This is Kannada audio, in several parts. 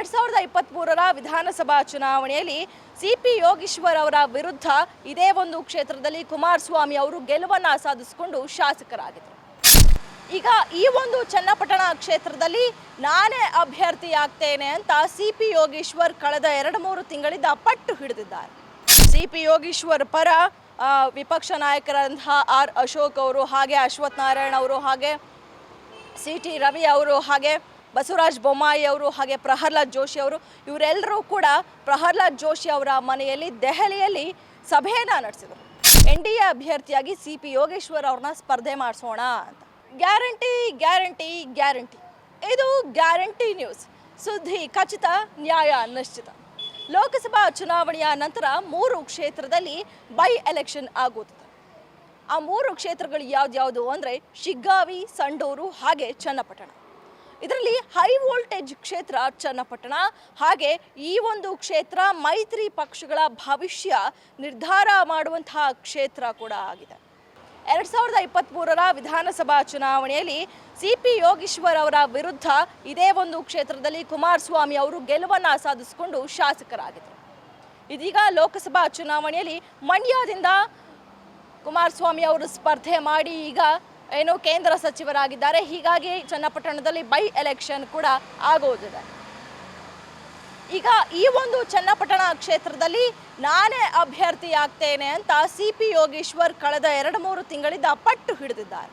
2023ರ ವಿಧಾನಸಭಾ ಚುನಾವಣೆಯಲ್ಲಿ ಸಿಪಿ ಯೋಗೀಶ್ವರ್ ಅವರ ವಿರುದ್ಧ ಇದೇ ಒಂದು ಕ್ಷೇತ್ರದಲ್ಲಿ ಕುಮಾರಸ್ವಾಮಿ ಅವರು ಗೆಲುವನ್ನು ಸಾಧಿಸಿಕೊಂಡು ಶಾಸಕರಾಗಿದ್ದರು. ಈಗ ಈ ಒಂದು ಚನ್ನಪಟ್ಟಣ ಕ್ಷೇತ್ರದಲ್ಲಿ ನಾನೇ ಅಭ್ಯರ್ಥಿ ಆಗ್ತೇನೆ ಅಂತ ಸಿಪಿ ಯೋಗೀಶ್ವರ್ ಕಳೆದ 2-3 ತಿಂಗಳಿಂದ ಪಟ್ಟು ಹಿಡಿದಿದ್ದಾರೆ. ಸಿಪಿ ಯೋಗೀಶ್ವರ್ ಪರ ವಿಪಕ್ಷ ನಾಯಕರಂತಹ ಆರ್ ಅಶೋಕ್ ಅವರು, ಹಾಗೆ ಅಶ್ವಥ್ ನಾರಾಯಣ ಅವರು, ಹಾಗೆ ಸಿ.ಟಿ. ರವಿ ಅವರು, ಹಾಗೆ ಬಸವರಾಜ ಬೊಮ್ಮಾಯಿ ಅವರು, ಹಾಗೆ ಪ್ರಹ್ಲಾದ್ ಜೋಶಿ ಅವರು, ಇವರೆಲ್ಲರೂ ಕೂಡ ಪ್ರಹ್ಲಾದ್ ಜೋಶಿ ಅವರ ಮನೆಯಲ್ಲಿ ದೆಹಲಿಯಲ್ಲಿ ಸಭೆಯನ್ನು ನಡೆಸಿದರು. NDA ಅಭ್ಯರ್ಥಿಯಾಗಿ ಸಿಪಿ ಯೋಗೇಶ್ವರ್ ಅವ್ರನ್ನ ಸ್ಪರ್ಧೆ ಮಾಡಿಸೋಣ ಅಂತ. ಗ್ಯಾರಂಟಿ ಗ್ಯಾರಂಟಿ ಗ್ಯಾರಂಟಿ, ಇದು ಗ್ಯಾರಂಟಿ ನ್ಯೂಸ್. ಸುದ್ದಿ ಖಚಿತ, ನ್ಯಾಯ ನಿಶ್ಚಿತ. ಲೋಕಸಭಾ ಚುನಾವಣೆಯ ನಂತರ 3 ಕ್ಷೇತ್ರದಲ್ಲಿ ಬೈ ಎಲೆಕ್ಷನ್ ಆಗುತ್ತದೆ. ಆ 3 ಕ್ಷೇತ್ರಗಳು ಯಾವ್ದು ಅಂದರೆ ಶಿಗ್ಗಾವಿ, ಸಂಡೂರು, ಹಾಗೆ ಚನ್ನಪಟ್ಟಣ. ಇದರಲ್ಲಿ ಹೈ ವೋಲ್ಟೇಜ್ ಕ್ಷೇತ್ರ ಚನ್ನಪಟ್ಟಣ. ಹಾಗೆ ಈ ಒಂದು ಕ್ಷೇತ್ರ ಮೈತ್ರಿ ಪಕ್ಷಗಳ ಭವಿಷ್ಯ ನಿರ್ಧಾರ ಮಾಡುವಂತಹ ಕ್ಷೇತ್ರ ಕೂಡ ಆಗಿದೆ. 2023ರ ವಿಧಾನಸಭಾ ಚುನಾವಣೆಯಲ್ಲಿ ಸಿಪಿ ಯೋಗೀಶ್ವರ್ ಅವರ ವಿರುದ್ಧ ಇದೇ ಒಂದು ಕ್ಷೇತ್ರದಲ್ಲಿ ಕುಮಾರಸ್ವಾಮಿ ಅವರು ಗೆಲುವನ್ನು ಸಾಧಿಸಿಕೊಂಡು ಶಾಸಕರಾಗಿದ್ದರು. ಇದೀಗ ಲೋಕಸಭಾ ಚುನಾವಣೆಯಲ್ಲಿ ಮಂಡ್ಯದಿಂದ ಕುಮಾರಸ್ವಾಮಿ ಅವರು ಸ್ಪರ್ಧೆ ಮಾಡಿ ಈಗ ಕೇಂದ್ರ ಸಚಿವರಾಗಿದ್ದಾರೆ. ಹೀಗಾಗಿ ಚನ್ನಪಟ್ಟಣದಲ್ಲಿ ಬೈ ಎಲೆಕ್ಷನ್ ಕೂಡ ಆಗೋದಿದೆ. ಈಗ ಈ ಒಂದು ಚನ್ನಪಟ್ಟಣ ಕ್ಷೇತ್ರದಲ್ಲಿ ನಾನೇ ಅಭ್ಯರ್ಥಿ ಆಗ್ತೇನೆ ಅಂತ ಸಿಪಿ ಯೋಗೀಶ್ವರ್ ಕಳೆದ 2-3 ತಿಂಗಳಿಂದ ಪಟ್ಟು ಹಿಡಿದಿದ್ದಾರೆ.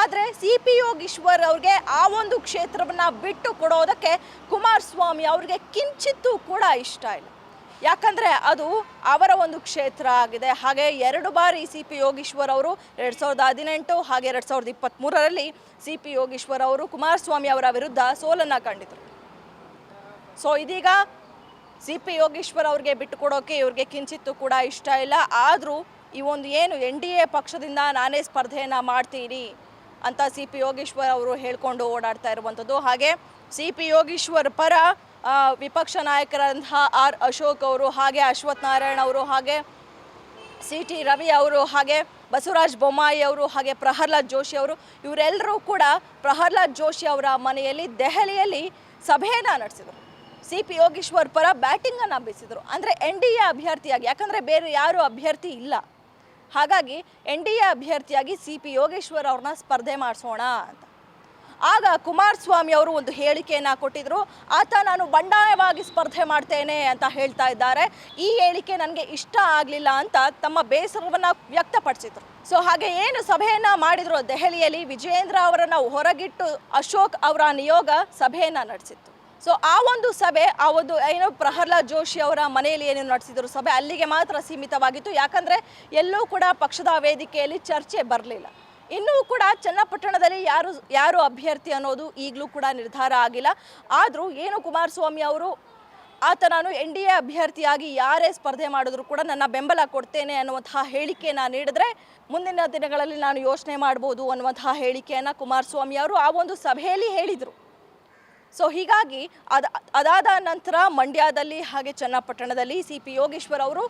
ಆದರೆ ಸಿಪಿ ಯೋಗೀಶ್ವರ್ ಅವ್ರಿಗೆ ಆ ಒಂದು ಕ್ಷೇತ್ರವನ್ನು ಬಿಟ್ಟು ಕೊಡೋದಕ್ಕೆ ಕುಮಾರಸ್ವಾಮಿ ಅವ್ರಿಗೆ ಕಿಂಚಿತ್ತೂ ಕೂಡ ಇಷ್ಟ ಇಲ್ಲ. ಯಾಕಂದರೆ ಅದು ಅವರ ಒಂದು ಕ್ಷೇತ್ರ ಆಗಿದೆ. ಹಾಗೆ 2 ಬಾರಿ ಸಿಪಿ ಯೋಗೀಶ್ವರ್ ಅವರು 2018 ಹಾಗೆ 2023ರಲ್ಲಿ ಸಿಪಿ ಯೋಗೀಶ್ವರ್ ಅವರು ಕುಮಾರಸ್ವಾಮಿ ಅವರ ವಿರುದ್ಧ ಸೋಲನ್ನು ಕಂಡಿದ್ದರು. ಸೊ ಇದೀಗ ಸಿಪಿ ಯೋಗೀಶ್ವರ್ ಅವ್ರಿಗೆ ಬಿಟ್ಟು ಕೊಡೋಕೆ ಇವ್ರಿಗೆ ಕಿಂಚಿತ್ತೂ ಕೂಡ ಇಷ್ಟ ಇಲ್ಲ. ಆದರೂ ಈ ಒಂದು ಏನು NDA ಪಕ್ಷದಿಂದ ನಾನೇ ಸ್ಪರ್ಧೆಯನ್ನು ಮಾಡ್ತೀನಿ ಅಂತ ಸಿಪಿ ಯೋಗೀಶ್ವರ್ ಅವರು ಹೇಳ್ಕೊಂಡು ಓಡಾಡ್ತಾ ಇರುವಂಥದ್ದು. ಹಾಗೆ ಸಿಪಿ ಯೋಗೀಶ್ವರ್ ಪರ ವಿಪಕ್ಷ ನಾಯಕರಂತಹ ಆರ್ ಅಶೋಕ್ ಅವರು, ಹಾಗೆ ಅಶ್ವಥ್ ನಾರಾಯಣ ಅವರು, ಹಾಗೆ ಸಿ.ಟಿ. ರವಿ ಅವರು, ಹಾಗೆ ಬಸವರಾಜ ಬೊಮ್ಮಾಯಿ ಅವರು, ಹಾಗೆ ಪ್ರಹ್ಲಾದ್ ಜೋಶಿ ಅವರು, ಇವರೆಲ್ಲರೂ ಕೂಡ ಪ್ರಹ್ಲಾದ್ ಜೋಶಿ ಅವರ ಮನೆಯಲ್ಲಿ ದೆಹಲಿಯಲ್ಲಿ ಸಭೆಯನ್ನು ನಡೆಸಿದರು. ಸಿಪಿ ಯೋಗೀಶ್ವರ್ ಪರ ಬ್ಯಾಟಿಂಗನ್ನು ಬೀಸಿದರು. ಅಂದರೆ NDA ಅಭ್ಯರ್ಥಿಯಾಗಿ, ಯಾಕಂದರೆ ಬೇರೆ ಯಾರೂ ಅಭ್ಯರ್ಥಿ ಇಲ್ಲ, ಹಾಗಾಗಿ NDA ಅಭ್ಯರ್ಥಿಯಾಗಿ ಸಿಪಿ ಯೋಗೇಶ್ವರ್ ಅವ್ರನ್ನ ಸ್ಪರ್ಧೆ ಮಾಡಿಸೋಣ ಅಂತ. ಆಗ ಕುಮಾರಸ್ವಾಮಿ ಅವರು ಒಂದು ಹೇಳಿಕೆಯನ್ನು ಕೊಟ್ಟಿದ್ದರು. ಆತ ನಾನು ಬಂಡಾಯವಾಗಿ ಸ್ಪರ್ಧೆ ಮಾಡ್ತೇನೆ ಅಂತ ಹೇಳ್ತಾ ಇದ್ದಾರೆ. ಈ ಹೇಳಿಕೆ ನನಗೆ ಇಷ್ಟ ಆಗಲಿಲ್ಲ ಅಂತ ತಮ್ಮ ಬೇಸರವನ್ನು ವ್ಯಕ್ತಪಡಿಸಿದರು. ಸೊ ಹಾಗೆ ಏನು ಸಭೆಯನ್ನು ಮಾಡಿದ್ರು ದೆಹಲಿಯಲ್ಲಿ, ವಿಜೇಂದ್ರ ಅವರನ್ನು ಹೊರಗಿಟ್ಟು ಅಶೋಕ್ ಅವರ ನಿಯೋಗ ಸಭೆಯನ್ನು ನಡೆಸಿತ್ತು. ಸೊ ಆ ಒಂದು ಸಭೆ, ಆ ಒಂದು ಪ್ರಹ್ಲಾದ್ ಜೋಶಿ ಅವರ ಮನೆಯಲ್ಲಿ ಏನು ನಡೆಸಿದ್ರು ಸಭೆ, ಅಲ್ಲಿಗೆ ಮಾತ್ರ ಸೀಮಿತವಾಗಿತ್ತು. ಯಾಕಂದರೆ ಎಲ್ಲೂ ಕೂಡ ಪಕ್ಷದ ವೇದಿಕೆಯಲ್ಲಿ ಚರ್ಚೆ ಬರಲಿಲ್ಲ. ಇನ್ನೂ ಕೂಡ ಚನ್ನಪಟ್ಟಣದಲ್ಲಿ ಯಾರು ಅಭ್ಯರ್ಥಿ ಅನ್ನೋದು ಈಗಲೂ ಕೂಡ ನಿರ್ಧಾರ ಆಗಿಲ್ಲ. ಆದರೂ ಏನು ಕುಮಾರಸ್ವಾಮಿ ಅವರು ನಾನು NDA ಅಭ್ಯರ್ಥಿಯಾಗಿ ಯಾರೇ ಸ್ಪರ್ಧೆ ಮಾಡಿದ್ರು ಕೂಡ ನನ್ನ ಬೆಂಬಲ ಕೊಡ್ತೇನೆ ಅನ್ನುವಂತಹ ಹೇಳಿಕೆಯನ್ನು ನೀಡಿದ್ರೆ ಮುಂದಿನ ದಿನಗಳಲ್ಲಿ ನಾನು ಯೋಚನೆ ಮಾಡ್ಬೋದು ಅನ್ನುವಂತಹ ಹೇಳಿಕೆಯನ್ನು ಕುಮಾರಸ್ವಾಮಿ ಅವರು ಆ ಒಂದು ಸಭೆಯಲ್ಲಿ ಹೇಳಿದರು. ಸೊ ಹೀಗಾಗಿ ಅದಾದ ನಂತರ ಮಂಡ್ಯದಲ್ಲಿ ಹಾಗೆ ಚನ್ನಪಟ್ಟಣದಲ್ಲಿ ಸಿಪಿ ಯೋಗೀಶ್ವರ್ ಅವರು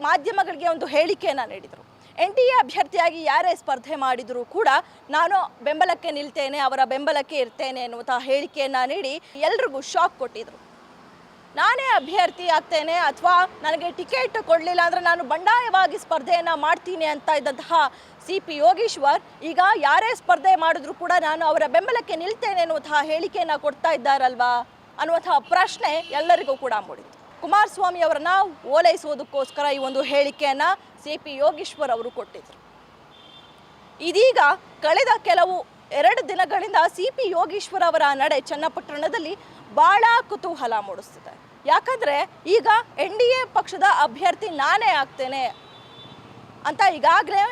ಮಾಧ್ಯಮಗಳಿಗೆ ಒಂದು ಹೇಳಿಕೆಯನ್ನು ನೀಡಿದರು. NDA ಅಭ್ಯರ್ಥಿಯಾಗಿ ಯಾರೇ ಸ್ಪರ್ಧೆ ಮಾಡಿದರೂ ಕೂಡ ನಾನು ಬೆಂಬಲಕ್ಕೆ ನಿಲ್ತೇನೆ, ಅವರ ಬೆಂಬಲಕ್ಕೆ ಇರ್ತೇನೆ ಎನ್ನುವಂತಹ ಹೇಳಿಕೆಯನ್ನು ನೀಡಿ ಎಲ್ರಿಗೂ ಶಾಕ್ ಕೊಟ್ಟಿದ್ರು. ನಾನೇ ಅಭ್ಯರ್ಥಿ ಆಗ್ತೇನೆ ಅಥವಾ ನನಗೆ ಟಿಕೆಟ್ ಕೊಡಲಿಲ್ಲ ಅಂದರೆ ನಾನು ಬಂಡಾಯವಾಗಿ ಸ್ಪರ್ಧೆಯನ್ನು ಮಾಡ್ತೀನಿ ಅಂತ ಇದ್ದಂತಹ ಸಿಪಿ ಯೋಗೀಶ್ವರ್ ಈಗ ಯಾರೇ ಸ್ಪರ್ಧೆ ಮಾಡಿದ್ರು ಕೂಡ ನಾನು ಅವರ ಬೆಂಬಲಕ್ಕೆ ನಿಲ್ತೇನೆ ಎನ್ನುವಂತಹ ಹೇಳಿಕೆಯನ್ನು ಕೊಡ್ತಾ ಇದ್ದಾರಲ್ವಾ ಅನ್ನುವಂತಹ ಪ್ರಶ್ನೆ ಎಲ್ಲರಿಗೂ ಕೂಡ ಮೂಡಿತು. ಕುಮಾರಸ್ವಾಮಿ ಅವರನ್ನ ಓಲೈಸುವುದಕ್ಕೋಸ್ಕರ ಈ ಒಂದು ಹೇಳಿಕೆಯನ್ನು ಸಿಪಿ ಯೋಗೀಶ್ವರ್ ಅವರು ಕೊಟ್ಟಿದ್ರು. ಇದೀಗ ಕಳೆದ ಕೆಲವು 2 ದಿನಗಳಿಂದ ಸಿಪಿ ಯೋಗೀಶ್ವರ್ ಅವರ ನಡೆ ಚನ್ನಪಟ್ಟಣದಲ್ಲಿ ಬಹಳ ಕುತೂಹಲ ಮೂಡಿಸ್ತಿದೆ. ಯಾಕಂದರೆ ಈಗ NDA ಪಕ್ಷದ ಅಭ್ಯರ್ಥಿ ನಾನೇ ಆಗ್ತೇನೆ ಅಂತ ಈಗಾಗಲೇ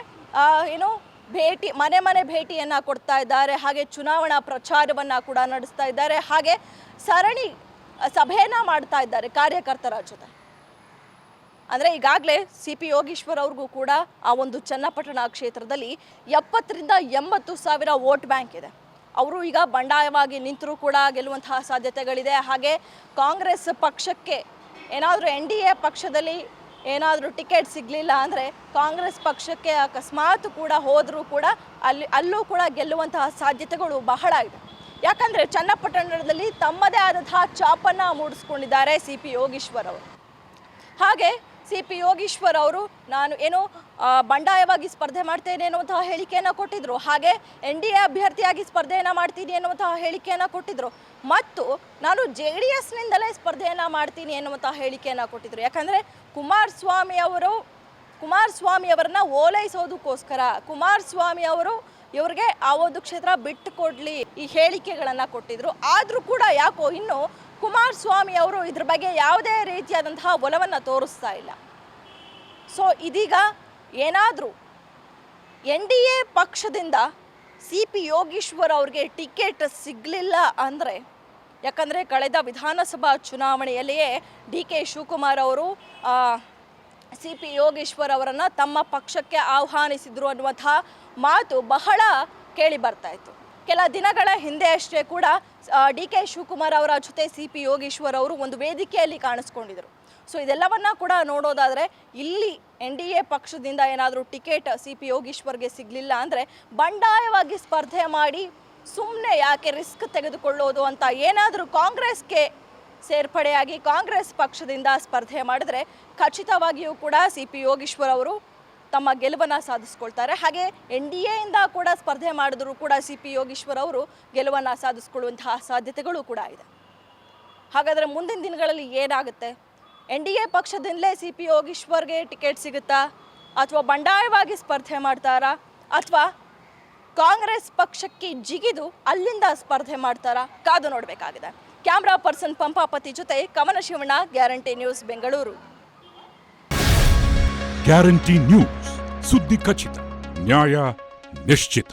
ಮನೆ ಭೇಟಿಯನ್ನು ಕೊಡ್ತಾ ಇದ್ದಾರೆ. ಹಾಗೆ ಚುನಾವಣಾ ಪ್ರಚಾರವನ್ನು ಕೂಡ ನಡೆಸ್ತಾ ಇದ್ದಾರೆ. ಹಾಗೆ ಸರಣಿ ಸಭೆಯನ್ನು ಮಾಡ್ತಾ ಇದ್ದಾರೆ ಕಾರ್ಯಕರ್ತರ ಜೊತೆ. ಅಂದರೆ ಈಗಾಗಲೇ ಸಿಪಿ ಯೋಗೀಶ್ವರ್ ಅವ್ರಿಗೂ ಕೂಡ ಆ ಒಂದು ಚನ್ನಪಟ್ಟಣ ಕ್ಷೇತ್ರದಲ್ಲಿ 70ರಿಂದ 80 ಸಾವಿರ ವೋಟ್ ಬ್ಯಾಂಕ್ ಇದೆ. ಅವರು ಈಗ ಬಂಡಾಯವಾಗಿ ನಿಂತರೂ ಕೂಡ ಗೆಲ್ಲುವಂತಹ ಸಾಧ್ಯತೆಗಳಿದೆ. ಹಾಗೆ ಕಾಂಗ್ರೆಸ್ ಪಕ್ಷಕ್ಕೆ ಏನಾದರೂ NDA ಪಕ್ಷದಲ್ಲಿ ಏನಾದರೂ ಟಿಕೆಟ್ ಸಿಗಲಿಲ್ಲ ಅಂದರೆ ಕಾಂಗ್ರೆಸ್ ಪಕ್ಷಕ್ಕೆ ಅಕಸ್ಮಾತ್ ಕೂಡ ಹೋದರೂ ಕೂಡ ಅಲ್ಲೂ ಕೂಡ ಗೆಲ್ಲುವಂತಹ ಸಾಧ್ಯತೆಗಳು ಬಹಳ ಇದೆ. ಯಾಕಂದರೆ ಚನ್ನಪಟ್ಟಣದಲ್ಲಿ ತಮ್ಮದೇ ಆದಂತಹ ಚಾಪನ್ನು ಮೂಡಿಸ್ಕೊಂಡಿದ್ದಾರೆ ಸಿ ಪಿ ಯೋಗೀಶ್ವರ್ ಅವರು. ಹಾಗೆ ಸಿ ಪಿ ಯೋಗೀಶ್ವರ್ ಅವರು ನಾನು ಏನು ಬಂಡಾಯವಾಗಿ ಸ್ಪರ್ಧೆ ಮಾಡ್ತೇನೆ ಎನ್ನುವಂತಹ ಹೇಳಿಕೆಯನ್ನು ಕೊಟ್ಟಿದ್ದರು. ಹಾಗೆ NDA ಅಭ್ಯರ್ಥಿಯಾಗಿ ಸ್ಪರ್ಧೆಯನ್ನು ಮಾಡ್ತೀನಿ ಎನ್ನುವಂತಹ ಹೇಳಿಕೆಯನ್ನು ಕೊಟ್ಟಿದ್ದರು. ಮತ್ತು ನಾನು JDSನಿಂದಲೇ ಸ್ಪರ್ಧೆಯನ್ನು ಮಾಡ್ತೀನಿ ಎನ್ನುವಂತಹ ಹೇಳಿಕೆಯನ್ನು ಕೊಟ್ಟಿದ್ದರು. ಯಾಕಂದರೆ ಕುಮಾರಸ್ವಾಮಿ ಅವರನ್ನ ಓಲೈಸೋದಕ್ಕೋಸ್ಕರ ಕುಮಾರಸ್ವಾಮಿ ಅವರು ಇವ್ರಿಗೆ ಆ ಒಂದು ಕ್ಷೇತ್ರ ಬಿಟ್ಟು ಕೊಡಲಿ ಈ ಹೇಳಿಕೆಗಳನ್ನು ಕೊಟ್ಟಿದ್ರು. ಆದರೂ ಕೂಡ ಯಾಕೋ ಇನ್ನು ಕುಮಾರಸ್ವಾಮಿ ಅವರು ಇದ್ರ ಬಗ್ಗೆ ಯಾವುದೇ ರೀತಿಯಾದಂತಹ ಒಲವನ್ನು ತೋರಿಸ್ತಾ ಇಲ್ಲ. ಸೊ ಇದೀಗ ಏನಾದರೂ NDA ಪಕ್ಷದಿಂದ ಸಿ ಪಿ ಯೋಗೀಶ್ವರ್ ಅವ್ರಿಗೆ ಟಿಕೆಟ್ ಸಿಗಲಿಲ್ಲ ಅಂದರೆ, ಯಾಕಂದರೆ ಕಳೆದ ವಿಧಾನಸಭಾ ಚುನಾವಣೆಯಲ್ಲಿಯೇ DK ಶಿವಕುಮಾರ್ ಅವರು ಸಿ ಪಿ ಯೋಗೀಶ್ವರ್ ಅವರನ್ನು ತಮ್ಮ ಪಕ್ಷಕ್ಕೆ ಆಹ್ವಾನಿಸಿದ್ರು ಅನ್ನುವಂಥ ಮಾತು ಬಹಳ ಕೇಳಿ ಬರ್ತಾ ಇತ್ತು. ಕೆಲ ದಿನಗಳ ಹಿಂದೆ ಅಷ್ಟೇ ಕೂಡ DK ಶಿವಕುಮಾರ್ ಅವರ ಜೊತೆ ಸಿ ಪಿ ಯೋಗೀಶ್ವರ್ ಅವರು ಒಂದು ವೇದಿಕೆಯಲ್ಲಿ ಕಾಣಿಸ್ಕೊಂಡಿದ್ರು. ಸೊ ಇದೆಲ್ಲವನ್ನ ಕೂಡ ನೋಡೋದಾದರೆ ಇಲ್ಲಿ NDA ಪಕ್ಷದಿಂದ ಏನಾದರೂ ಟಿಕೆಟ್ ಸಿ ಪಿ ಯೋಗೀಶ್ವರ್ಗೆ ಸಿಗಲಿಲ್ಲ ಅಂದರೆ ಬಂಡಾಯವಾಗಿ ಸ್ಪರ್ಧೆ ಮಾಡಿ ಸುಮ್ಮನೆ ಯಾಕೆ ರಿಸ್ಕ್ ತೆಗೆದುಕೊಳ್ಳೋದು ಅಂತ ಏನಾದರೂ ಕಾಂಗ್ರೆಸ್ಗೆ ಸೇರ್ಪಡೆಯಾಗಿ ಕಾಂಗ್ರೆಸ್ ಪಕ್ಷದಿಂದ ಸ್ಪರ್ಧೆ ಮಾಡಿದ್ರೆ ಖಚಿತವಾಗಿಯೂ ಕೂಡ ಸಿ ಪಿ ಯೋಗೀಶ್ವರ್ ಅವರು ತಮ್ಮ ಗೆಲುವನ್ನು ಸಾಧಿಸ್ಕೊಳ್ತಾರೆ. ಹಾಗೆ NDAಯಿಂದ ಕೂಡ ಸ್ಪರ್ಧೆ ಮಾಡಿದ್ರು ಕೂಡ ಸಿ ಪಿ ಯೋಗೀಶ್ವರ್ ಅವರು ಗೆಲುವನ್ನು ಸಾಧಿಸ್ಕೊಳ್ಳುವಂತಹ ಸಾಧ್ಯತೆಗಳು ಕೂಡ ಇದೆ. ಹಾಗಾದರೆ ಮುಂದಿನ ದಿನಗಳಲ್ಲಿ ಏನಾಗುತ್ತೆ? NDA ಪಕ್ಷದಿಂದಲೇ ಸಿ ಪಿ ಯೋಗೀಶ್ವರ್ಗೆ ಟಿಕೆಟ್ ಸಿಗುತ್ತಾ, ಅಥವಾ ಬಂಡಾಯವಾಗಿ ಸ್ಪರ್ಧೆ ಮಾಡ್ತಾರಾ, ಅಥವಾ ಕಾಂಗ್ರೆಸ್ ಪಕ್ಷಕ್ಕೆ ಜಿಗಿದು ಅಲ್ಲಿಂದ ಸ್ಪರ್ಧೆ ಮಾಡ್ತಾರಾ? ಕಾದು ನೋಡಬೇಕಾಗಿದೆ. ಕ್ಯಾಮ್ರಾ ಪರ್ಸನ್ ಪಂಪಾಪತಿ ಜೊತೆ Kamala Shivanna, Guarantee News, Bengaluru. Guarantee News, ಸುದ್ದಿ ಖಚಿತ, ನ್ಯಾಯ ನಿಶ್ಚಿತ.